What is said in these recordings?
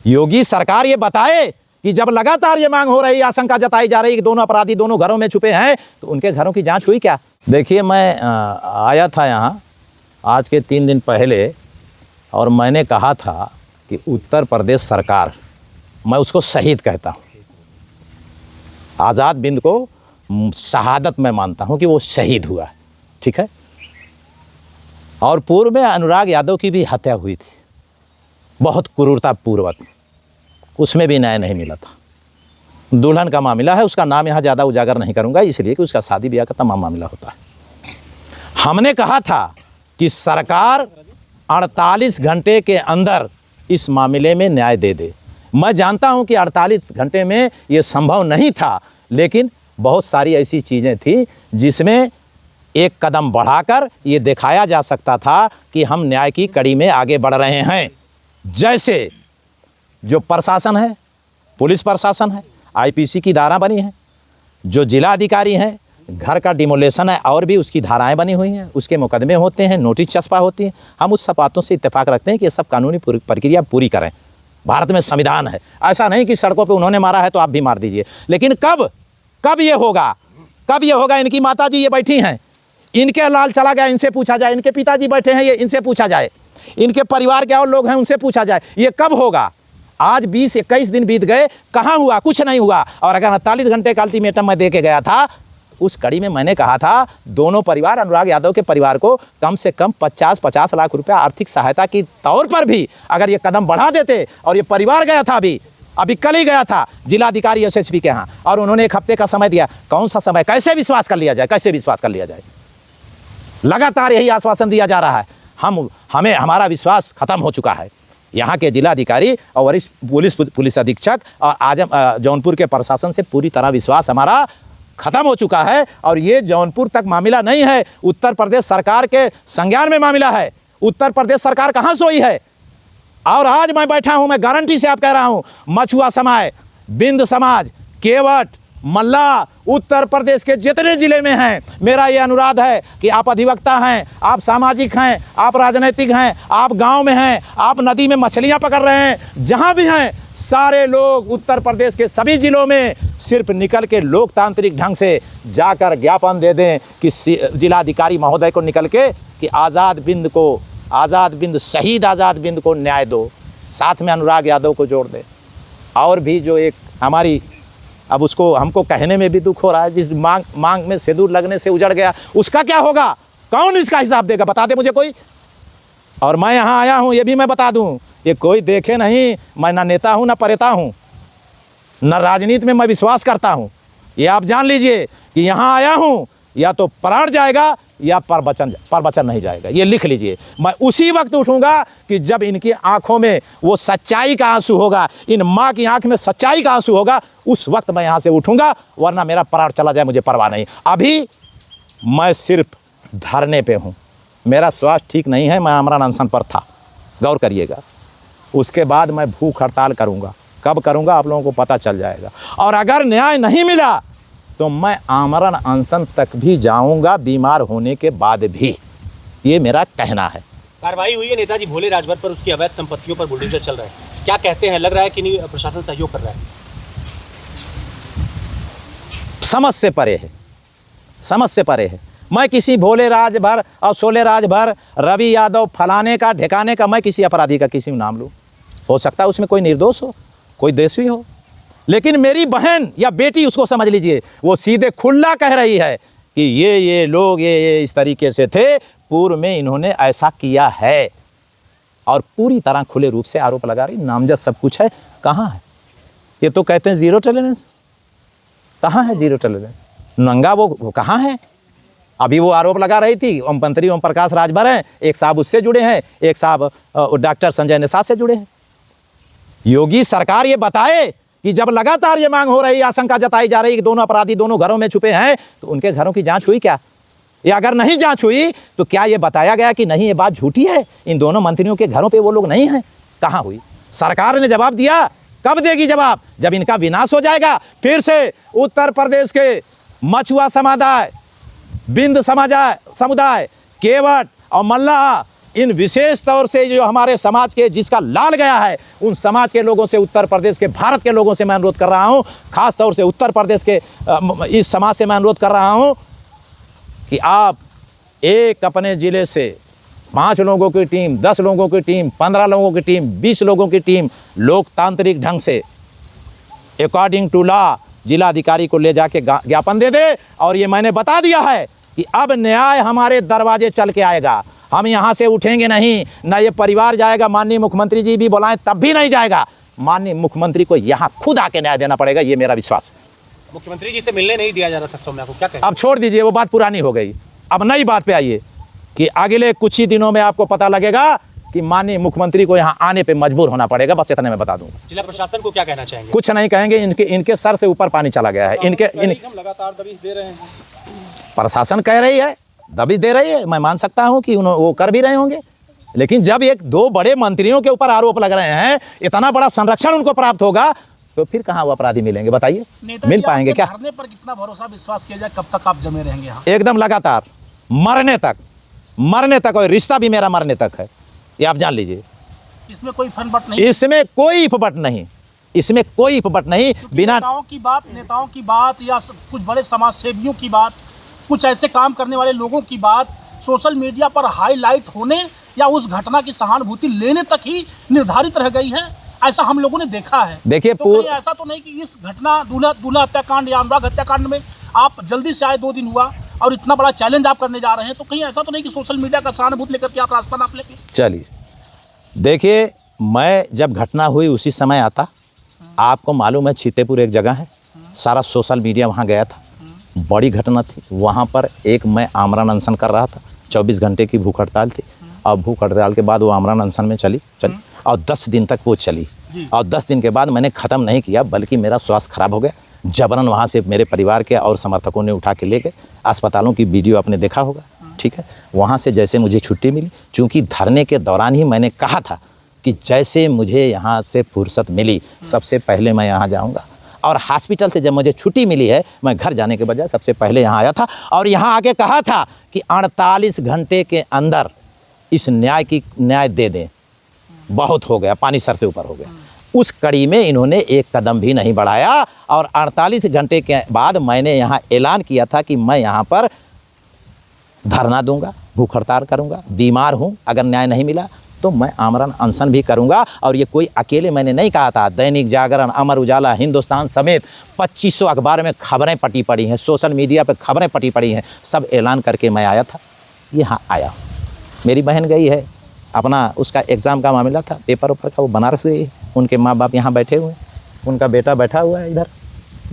योगी सरकार ये बताए कि जब लगातार ये मांग हो रही, आशंका जताई जा रही कि दोनों अपराधी दोनों घरों में छुपे हैं, तो उनके घरों की जांच हुई क्या? देखिए, मैं आया था यहाँ आज के 3 दिन पहले और मैंने कहा था कि उत्तर प्रदेश सरकार, मैं उसको शहीद कहता हूँ, आज़ाद बिंद को शहादत मैं मानता हूँ कि वो शहीद हुआ, ठीक है। और पूर्व में अनुराग यादव की भी हत्या हुई थी, बहुत क्रूरतापूर्वक, उसमें भी न्याय नहीं मिला था। दुल्हन का मामला है, उसका नाम यहाँ ज़्यादा उजागर नहीं करूँगा, इसलिए कि उसका शादी ब्याह का तमाम मामला होता है। हमने कहा था कि सरकार 48 घंटे के अंदर इस मामले में न्याय दे दे। मैं जानता हूं कि 48 घंटे में ये संभव नहीं था, लेकिन बहुत सारी ऐसी चीज़ें थी जिसमें एक कदम बढ़ाकर ये दिखाया जा सकता था कि हम न्याय की कड़ी में आगे बढ़ रहे हैं। जैसे जो प्रशासन है, पुलिस प्रशासन है, आईपीसी की धारा बनी है, जो जिला अधिकारी हैं, घर का डिमोलेशन है और भी उसकी धाराएं बनी हुई हैं, उसके मुकदमे होते हैं, नोटिस चस्पा होती हैं। हम उस सब बातों से इत्तेफाक रखते हैं कि ये सब कानूनी प्रक्रिया पूरी करें। भारत में संविधान है, ऐसा नहीं कि सड़कों पे उन्होंने मारा है तो आप भी मार दीजिए। लेकिन कब ये होगा? कब ये होगा? इनकी माता जी ये बैठी हैं, इनके लाल चला गया, इनसे पूछा जाए। इनके पिताजी बैठे हैं, ये इनसे पूछा जाए। इनके परिवार के और लोग हैं, उनसे पूछा जाए। ये कब होगा? आज 20-21 दिन बीत गए, कहाँ हुआ? कुछ नहीं हुआ। और अगर 48 घंटे का अल्टीमेटम मैं दे के गया था, उस कड़ी में मैंने कहा था दोनों परिवार, अनुराग यादव के परिवार को कम से कम 50-50 लाख रुपया आर्थिक सहायता की तौर पर भी अगर ये कदम बढ़ा देते। और ये परिवार गया था, अभी कल ही गया था जिलाधिकारी एसएसपी के यहाँ, और उन्होंने 1 हफ्ते का समय दिया। कौन सा समय? कैसे विश्वास कर लिया जाए? कैसे विश्वास कर लिया जाए? लगातार यही आश्वासन दिया जा रहा है। हमारा विश्वास खत्म हो चुका है। यहाँ के जिलाधिकारी और वरिष्ठ पुलिस अधीक्षक और जौनपुर के प्रशासन से पूरी तरह विश्वास हमारा खत्म हो चुका है। और ये जौनपुर तक मामला नहीं है, उत्तर प्रदेश सरकार के संज्ञान में मामला है। उत्तर प्रदेश सरकार कहाँ सोई है? और आज मैं बैठा हूँ, मैं गारंटी से आप कह रहा हूँ, मछुआ समाज, बिंद समाज, केवट, मल्ला, उत्तर प्रदेश के जितने जिले में हैं, मेरा ये अनुरोध है कि आप अधिवक्ता हैं, आप सामाजिक हैं, आप राजनीतिक हैं, आप गांव में हैं, आप नदी में मछलियां पकड़ रहे हैं, जहां भी हैं, सारे लोग उत्तर प्रदेश के सभी जिलों में सिर्फ निकल के लोकतांत्रिक ढंग से जाकर ज्ञापन दे दें कि जिलाधिकारी महोदय को निकल के कि आज़ाद बिंद शहीद आज़ाद बिंद को न्याय दो, साथ में अनुराग यादव को जोड़ दे। और भी जो एक हमारी, अब उसको हमको कहने में भी दुख हो रहा है, जिस मांग में सिंदूर लगने से उजड़ गया, उसका क्या होगा? कौन इसका हिसाब देगा? बता दे मुझे कोई। और मैं यहाँ आया हूँ, ये भी मैं बता दूँ, ये कोई देखे नहीं, मैं ना नेता हूँ ना परेता हूँ, न राजनीति में मैं विश्वास करता हूँ। ये आप जान लीजिए कि यहाँ आया हूँ, या तो प्राण जाएगा या परवचन नहीं जाएगा। ये लिख लीजिए। मैं उसी वक्त उठूंगा कि जब इनकी आंखों में वो सच्चाई का आंसू होगा, इन माँ की आंख में सच्चाई का आंसू होगा, उस वक्त मैं यहाँ से उठूंगा, वरना मेरा प्राण चला जाए मुझे परवाह नहीं। अभी मैं सिर्फ धरने पे हूँ, मेरा स्वास्थ्य ठीक नहीं है, मैं आमरण अनशन पर था, गौर करिएगा। उसके बाद मैं भूख हड़ताल करूँगा। कब करूँगा आप लोगों को पता चल जाएगा। और अगर न्याय नहीं मिला तो मैं आमरण अनशन तक भी जाऊंगा, बीमार होने के बाद भी। ये मेरा कहना है। कार्रवाई हुई है नेताजी भोले राजभर पर, उसकी अवैध संपत्तियों पर बुलडोजर चल रहा है, क्या कहते हैं? लग रहा है कि नहीं प्रशासन सहयोग कर रहा है? समझ से परे है, समझ से परे है। मैं किसी भोले राजभर और सोले राजभर, रवि यादव, फलाने का ढेकाने का, मैं किसी अपराधी का किसी नाम लूँ? हो सकता है उसमें कोई निर्दोष हो, कोई देशी हो, लेकिन मेरी बहन या बेटी, उसको समझ लीजिए, वो सीधे खुला कह रही है कि ये लोग ये इस तरीके से थे, पूर्व में इन्होंने ऐसा किया है, और पूरी तरह खुले रूप से आरोप लगा रही, नामजद सब कुछ है। कहाँ है? ये तो कहते हैं जीरो टॉलरेंस। कहाँ है जीरो टॉलरेंस? नंगा वो कहाँ है? अभी वो आरोप लगा रही थी, मंत्री ओम प्रकाश राजभर हैं, एक साहब उससे जुड़े हैं, एक साहब डॉक्टर संजय निषाद से जुड़े हैं। योगी सरकार ये बताए कि जब लगातार ये मांग हो रही, आशंका जताई जा रही कि दोनों अपराधी दोनों घरों में छुपे हैं, तो उनके घरों की जांच हुई क्या? या अगर नहीं जांच हुई तो क्या ये बताया गया कि नहीं ये बात झूठी है, इन दोनों मंत्रियों के घरों पे वो लोग नहीं हैं? कहाँ हुई? सरकार ने जवाब दिया। कब देगी जवाब? जब इनका विनाश हो जाएगा। फिर से उत्तर प्रदेश के मछुआ समुदाय, बिंद समुदाय, केवट और मल्लाह इन विशेष तौर से जो हमारे समाज के जिसका लाल गया है, उन समाज के लोगों से, उत्तर प्रदेश के, भारत के लोगों से मैं अनुरोध कर रहा हूं, खास तौर से उत्तर प्रदेश के इस समाज से मैं अनुरोध कर रहा हूं कि आप एक अपने ज़िले से 5 लोगों की टीम, 10 लोगों की टीम, 15 लोगों की टीम, 20 लोगों की टीम लोकतांत्रिक ढंग से अकॉर्डिंग टू लॉ जिलाधिकारी को ले जाके ज्ञापन दे दे। और ये मैंने बता दिया है कि अब न्याय हमारे दरवाजे चल के आएगा, हम यहाँ से उठेंगे नहीं, ना ये परिवार जाएगा। माननीय मुख्यमंत्री जी भी बुलाएं तब भी नहीं जाएगा। माननीय मुख्यमंत्री को यहाँ खुद आके न्याय देना पड़ेगा, ये मेरा विश्वास। मुख्यमंत्री जी से मिलने नहीं दिया जा रहा था सौम्या को, क्या कहें? अब छोड़ दीजिए, वो बात पुरानी हो गई। अब नई बात पे आइए कि अगले कुछ ही दिनों में आपको पता लगेगा कि माननीय मुख्यमंत्री को यहाँ आने पे मजबूर होना पड़ेगा। बस इतने मैं बता दूंगा। जिला प्रशासन को क्या कहना चाहेंगे? कुछ नहीं कहेंगे, इनके सर से ऊपर पानी चला गया है। हम लगातार दबिश दे रहे हैं। प्रशासन कह रही है, दबिश दे रही है, मैं मान सकता हूँ कि वो कर भी रहे होंगे। लेकिन जब 1-2 बड़े मंत्रियों के ऊपर आरोप लग रहे हैं, इतना बड़ा संरक्षण उनको प्राप्त होगा, तो फिर कहाँ वो अपराधी मिलेंगे? बताइए, मिल पाएंगे क्या? धरने पर कितना भरोसा विश्वास किया जाए, कब तक आप जमे रहेंगे यहाँ? एकदम लगातार, मरने तक। और रिश्ता भी मेरा मरने तक है, ये आप जान लीजिए। इसमें कोई फनबट नहीं, इसमें कोई इफबट नहीं, इसमें कोई इफबट नहीं। बिना नेताओं की बात या कुछ बड़े समाज सेवियों की बात, कुछ ऐसे काम करने वाले लोगों की बात सोशल मीडिया पर हाईलाइट होने या उस घटना की सहानुभूति लेने तक ही निर्धारित रह गई है, ऐसा हम लोगों ने देखा है। देखिए, तो ऐसा तो नहीं कि इस घटना दूल्हा हत्याकांड या अनुराग हत्याकांड में आप जल्दी से आए, 2 दिन हुआ और इतना बड़ा चैलेंज आप करने जा रहे हैं, तो कहीं ऐसा तो नहीं कि सोशल मीडिया का सहानुभूति लेकर के आप रास्ता नाप लेंगे? चलिए, देखिए, मैं जब घटना हुई उसी समय आता। आपको मालूम है छीतेपुर एक जगह है, सारा सोशल मीडिया वहाँ गया था, बड़ी घटना थी। वहाँ पर एक मैं आमरण अनशन कर रहा था, 24 घंटे की भूख हड़ताल थी। और भूख हड़ताल के बाद वो आमरण अनशन में चली और 10 दिन तक वो चली। और 10 दिन के बाद मैंने ख़त्म नहीं किया, बल्कि मेरा स्वास्थ्य खराब हो गया। जबरन वहाँ से मेरे परिवार के और समर्थकों ने उठा के ले गए। अस्पतालों की वीडियो आपने देखा होगा, ठीक है। वहाँ से जैसे मुझे छुट्टी मिली, चूँकि धरने के दौरान ही मैंने कहा था कि जैसे मुझे यहाँ से फुर्सत मिली, सबसे पहले मैं यहाँ जाऊँगा। और हॉस्पिटल से जब मुझे छुट्टी मिली है, मैं घर जाने के बजाय सबसे पहले यहाँ आया था और यहाँ आके कहा था कि 48 घंटे के अंदर इस न्याय दे दें। बहुत हो गया, पानी सर से ऊपर हो गया। उस कड़ी में इन्होंने एक कदम भी नहीं बढ़ाया और 48 घंटे के बाद मैंने यहाँ ऐलान किया था कि मैं यहाँ पर धरना दूंगा, भूख हड़ताल करूँगा, बीमार हूँ, अगर न्याय नहीं मिला तो मैं आमरण अनशन भी करूंगा। और ये कोई अकेले मैंने नहीं कहा था, दैनिक जागरण, अमर उजाला, हिंदुस्तान समेत 2500 अखबार में खबरें पटी पड़ी हैं, सोशल मीडिया पे खबरें पटी पड़ी हैं, सब ऐलान करके मैं आया था, यहाँ आया। मेरी बहन गई है, अपना उसका एग्ज़ाम का मामला था, पेपर ऊपर का, वो बनारस गई है। उनके माँ बाप यहाँ बैठे हुए हैं, उनका बेटा बैठा हुआ है इधर,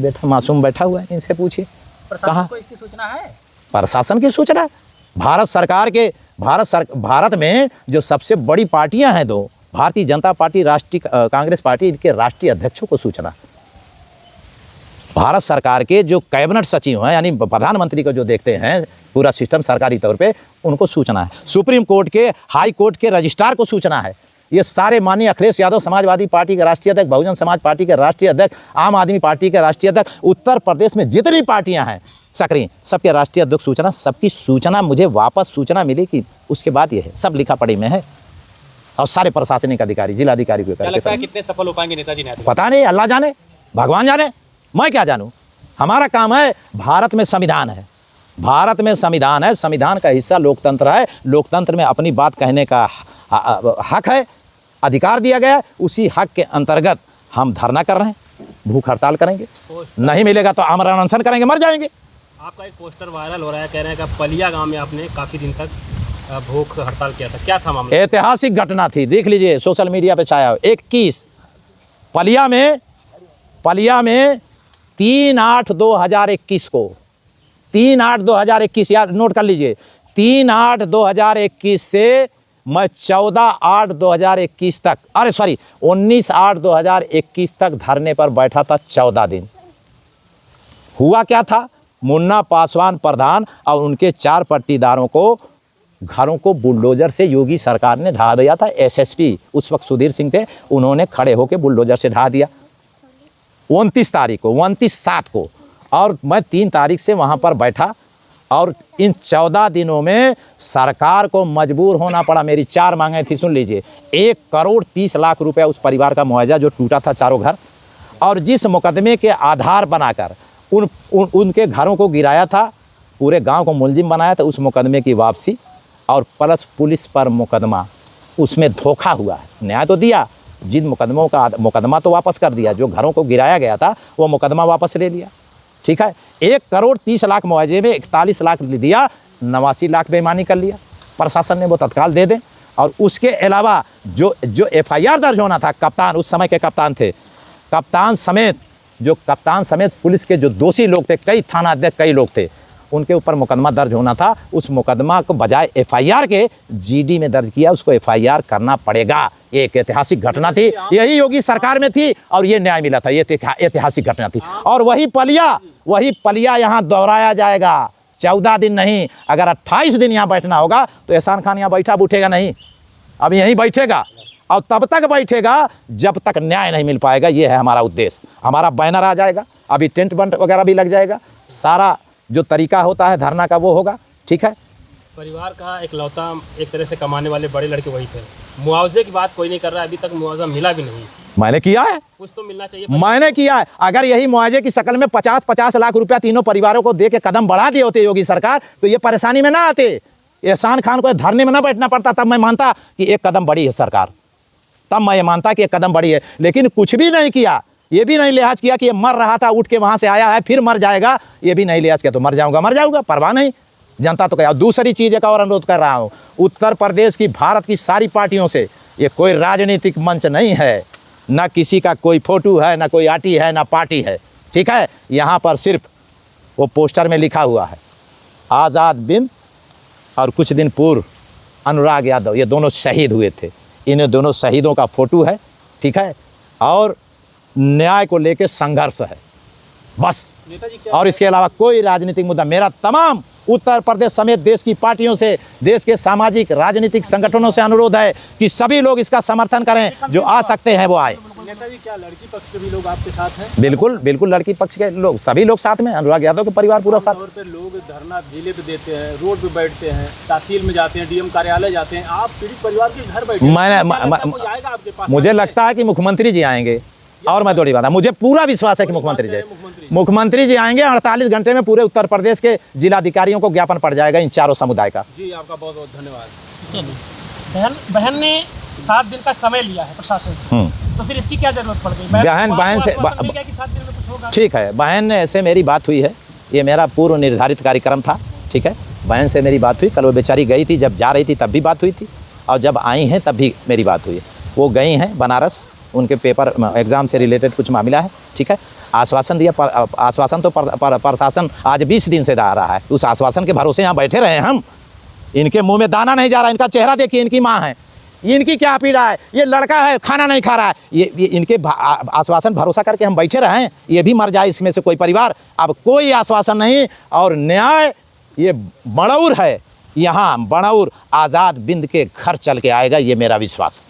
बेटा मासूम बैठा हुआ है, इनसे पूछिए कहाँ। इसकी सूचना है? प्रशासन की सूचना, भारत सरकार के, भारत में जो सबसे बड़ी पार्टियां हैं 2, भारतीय जनता पार्टी, राष्ट्रीय कांग्रेस पार्टी, इनके राष्ट्रीय अध्यक्षों को सूचना। भारत सरकार के जो कैबिनेट सचिव हैं, यानी प्रधानमंत्री को जो देखते हैं पूरा सिस्टम सरकारी तौर पे, उनको सूचना है। सुप्रीम कोर्ट के, हाई कोर्ट के रजिस्ट्रार को सूचना है। ये सारे माननीय अखिलेश यादव समाजवादी पार्टी के राष्ट्रीय अध्यक्ष, बहुजन समाज पार्टी के राष्ट्रीय अध्यक्ष, आम आदमी पार्टी के राष्ट्रीय अध्यक्ष, उत्तर प्रदेश में जितनी पार्टियां हैं सक्रिय, सबके राष्ट्रीय अध्यक्ष सूचना, सबकी सूचना मुझे वापस सूचना मिली कि उसके बाद ये है, सब लिखा पढ़ी में है। और सारे प्रशासनिक अधिकारी, जिलाधिकारी को क्या लगता है कितने सफल हो पाएंगे नेताजी न्याय? पता नहीं, अल्लाह जाने, भगवान जाने, मैं क्या जानूं। हमारा काम है, भारत में संविधान है, भारत में संविधान है, संविधान का हिस्सा लोकतंत्र है, लोकतंत्र में अपनी बात कहने का हक है, अधिकार दिया गया है। उसी हक के अंतर्गत हम धरना कर रहे हैं, भूख हड़ताल करेंगे, नहीं मिलेगा तो आमरण अनशन करेंगे, मर जाएंगे। आपका एक पोस्टर वायरल हो रहा है, कह रहे हैं कि पलिया गांव में आपने काफ़ी दिन तक भूख हड़ताल किया था, क्या था मामला? ऐतिहासिक घटना थी, देख लीजिए सोशल मीडिया पे छाया। 21 पलिया में 3/8/2021 को, 3/8/2021 याद नोट कर लीजिए, 3/8/2021 से मैं 14/8/2021 तक, 19/8/2021 तक धरने पर बैठा था 14 दिन। हुआ क्या था, मुन्ना पासवान प्रधान और उनके 4 पट्टीदारों को घरों को बुलडोजर से योगी सरकार ने ढहा दिया था। एसएसपी उस वक्त सुधीर सिंह थे, उन्होंने खड़े होकर बुलडोजर से ढहा दिया 29 तारीख को, 29/7 को। और मैं 3 तारीख से वहाँ पर बैठा और इन 14 दिनों में सरकार को मजबूर होना पड़ा। मेरी 4 मांगें थी, सुन लीजिए। 1,30,00,000 रुपया उस परिवार का मुआवजा जो टूटा था चारों घर, और जिस मुकदमे के आधार बनाकर उनके घरों को गिराया था, पूरे गांव को मुलजिम बनाया था, उस मुकदमे की वापसी, और प्लस पुलिस पर मुकदमा, उसमें धोखा हुआ है। न्याय तो दिया, जिन मुकदमों का मुकदमा तो वापस कर दिया, जो घरों को गिराया गया था वो मुकदमा वापस ले लिया, ठीक है। 1,30,00,000 मुआवजे में 41 लाख दिया, 89 लाख बेईमानी कर लिया। प्रशासन ने वो तत्काल दे दें। और उसके अलावा जो FIR दर्ज होना था, कप्तान, उस समय के कप्तान थे, कप्तान समेत पुलिस के जो दोषी लोग थे, कई थाना अध्यक्ष, कई लोग थे, उनके ऊपर मुकदमा दर्ज होना था। उस मुकदमा को बजाय FIR के GD में दर्ज किया। उसको FIR करना पड़ेगा। ये एक ऐतिहासिक घटना थी, यही योगी सरकार में थी और ये न्याय मिला था। ये ऐतिहासिक घटना थी। और वही पलिया यहाँ दोहराया जाएगा। 14 दिन नहीं, अगर 28 दिन यहाँ बैठना होगा तो एहसान खान यहाँ बैठा, अब उठेगा नहीं, अब यहीं बैठेगा और तब तक बैठेगा जब तक न्याय नहीं मिल पाएगा। ये है हमारा उद्देश्य। हमारा बैनर आ जाएगा, अभी टेंट बंट वगैरह भी लग जाएगा, सारा जो तरीका होता है धरना का वो होगा, ठीक है। परिवार का इकलौता एक तरह से कमाने वाले बड़े लड़के वही थे। मुआवजे की बात कोई नहीं कर रहा है, अभी तक मुआवजा मिला भी नहीं। मैंने किया है, कुछ तो मिलना चाहिए। मैंने किया है। अगर यही मुआवजे की शक्ल में 50-50 लाख रुपया तीनों परिवारों को दे के कदम बढ़ा दिए होते योगी सरकार, तो ये परेशानी में ना आते, एहसान खान को धरने में ना बैठना पड़ता। तब मैं मानता कि एक कदम बढ़ी है सरकार, तब मैं ये मानता कि एक कदम बढ़ी है। लेकिन कुछ भी नहीं किया, ये भी नहीं लिहाज किया कि ये मर रहा था, उठ के वहाँ से आया है, फिर मर जाएगा, ये भी नहीं लिहाज किया। तो मर जाऊँगा, परवाह नहीं, जनता तो क्या। दूसरी चीज़ एक और अनुरोध कर रहा हूँ, उत्तर प्रदेश की, भारत की सारी पार्टियों से, ये कोई राजनीतिक मंच नहीं है, ना किसी का कोई फोटो है, ना कोई आटी है, ना पार्टी है, ठीक है। यहाँ पर सिर्फ वो पोस्टर में लिखा हुआ है आज़ाद बिंद, और कुछ दिन पूर्व अनुराग यादव, ये दोनों शहीद हुए थे। इन दोनों शहीदों का फोटो है, ठीक है। और न्याय को लेकर संघर्ष है, बस। और इसके अलावा कोई राजनीतिक मुद्दा, मेरा तमाम उत्तर प्रदेश समेत देश की पार्टियों से, देश के सामाजिक राजनीतिक संगठनों से अनुरोध है कि सभी लोग इसका समर्थन करें, जो आ सकते हैं वो आए। नेताजी, क्या लड़की पक्ष के भी लोग आपके साथ हैं? बिल्कुल बिल्कुल, लड़की पक्ष के लोग, सभी लोग साथ में, अनुराग यादव के परिवार पूरा साथ। तौर पे लोग धरना जिले पे देते हैं, रोड पे बैठते हैं, तहसील में जाते हैं, DM कार्यालय जाते हैं, आप पीड़ित परिवार के घर बैठे हैं। कोई आएगा आपके पास? मुझे लगता है कि मुख्यमंत्री जी आएंगे। और मैं थोड़ी बात है, मुझे पूरा विश्वास है कि मुख्यमंत्री जी आएंगे। 48 घंटे में पूरे उत्तर प्रदेश के जिलाधिकारियों को ज्ञापन पड़ जाएगा इन चारों समुदाय का। जी, आपका बहुत बहुत धन्यवाद। बहन ने 7 दिन का समय लिया है प्रशासन से, तो फिर इसकी क्या जरूरत पड़ गई? बहन से कि 7 दिन में कुछ होगा? ठीक है, बहन से मेरी बात हुई है, ये मेरा पूर्व निर्धारित कार्यक्रम था, ठीक है। बहन से मेरी बात हुई, कल वो बेचारी गई थी, जब जा रही थी तब भी बात हुई थी, और जब आई हैं तब भी मेरी बात हुई है। वो गई हैं बनारस, उनके पेपर एग्ज़ाम से रिलेटेड कुछ मामला है, ठीक है। आश्वासन दिया, आश्वासन तो प्रशासन आज 20 दिन से आ रहा है, उस आश्वासन के भरोसे यहाँ बैठे रहे हम। इनके मुंह में दाना नहीं जा रहा, इनका चेहरा देखिए, इनकी माँ है, इनकी क्या पीड़ा है, ये लड़का है खाना नहीं खा रहा है, ये इनके आश्वासन भरोसा करके हम बैठे रहे हैं, ये भी मर जाए इसमें से कोई परिवार। अब कोई आश्वासन नहीं, और न्याय ये बड़ौर है, यहाँ बड़ौर आज़ाद बिंद के घर चल के आएगा, ये मेरा विश्वास।